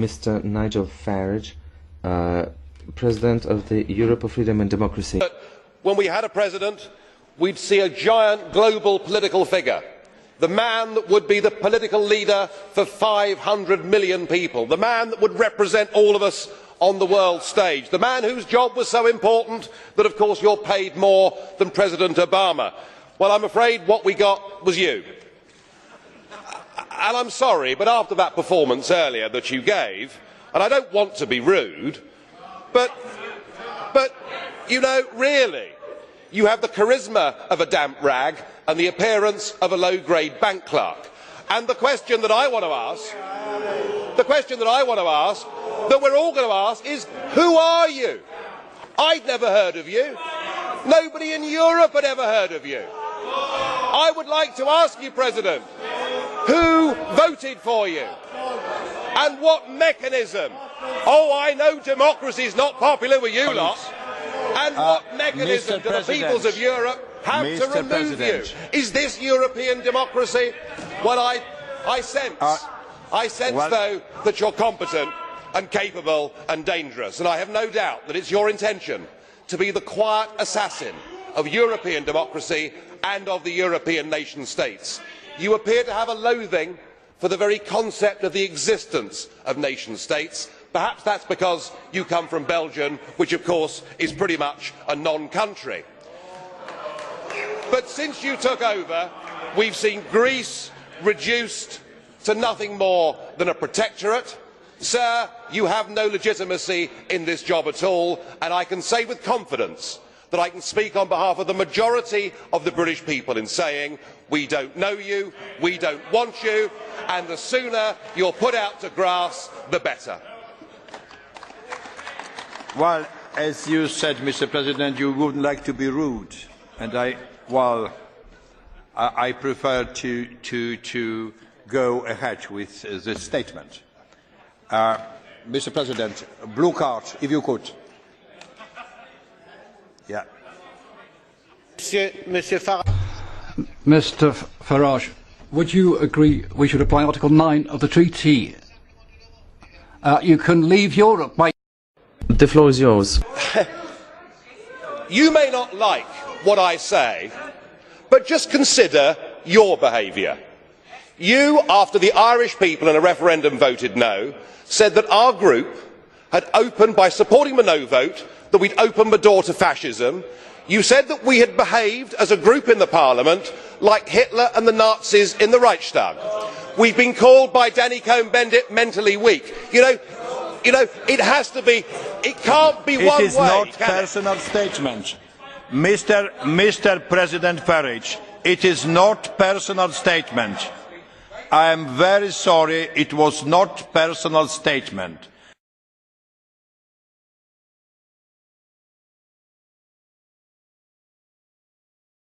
Mr. Nigel Farage, President of the Europe of Freedom and Democracy. When we had a president, we'd see a giant global political figure, the man that would be the political leader for 500 million people, the man that would represent all of us on the world stage, the man whose job was so important that of course you're paid more than President Obama. Well, I'm afraid what we got was you. And I'm sorry, but after that performance earlier that you gave, and I don't want to be rude, but you know, really, you have the charisma of a damp rag and the appearance of a low-grade bank clerk. And the question that I want to ask, that we're all going to ask is, who are you? I'd never heard of you. Nobody in Europe had ever heard of you. I would like to ask you, President, who voted for you? And what mechanism? Oh, I know democracy is not popular with you lot. And what mechanism do the peoples of Europe have to remove you? Is this European democracy? Well, I sense, though, that you're competent and capable and dangerous, and I have no doubt that it's your intention to be the quiet assassin of European democracy and of the European nation states. You appear to have a loathing for the very concept of the existence of nation states. Perhaps that's because you come from Belgium, which of course is pretty much a non-country. But since you took over, we've seen Greece reduced to nothing more than a protectorate. Sir, you have no legitimacy in this job at all, and I can say with confidence that I can speak on behalf of the majority of the British people in saying we don't know you, we don't want you, and the sooner you're put out to grass, the better. Well, as you said, Mr. President, you wouldn't like to be rude, and I prefer to go ahead with this statement. Mr. President, blue card, if you could. Yeah. Mr. Farage, would you agree we should apply Article 9 of the treaty? You can leave Europe by... The floor is yours. You may not like what I say, but just consider your behaviour. You, after the Irish people in a referendum voted no, said that our group had opened, by supporting the no vote, that we'd opened the door to fascism. You said that we had behaved as a group in the Parliament like Hitler and the Nazis in the Reichstag. We've been called by Danny Cohn-Bendit mentally weak. You know, it has to be, it can't be one way. It is not personal statement. Mr. President Farage, it is not personal statement. I am very sorry, it was not personal statement.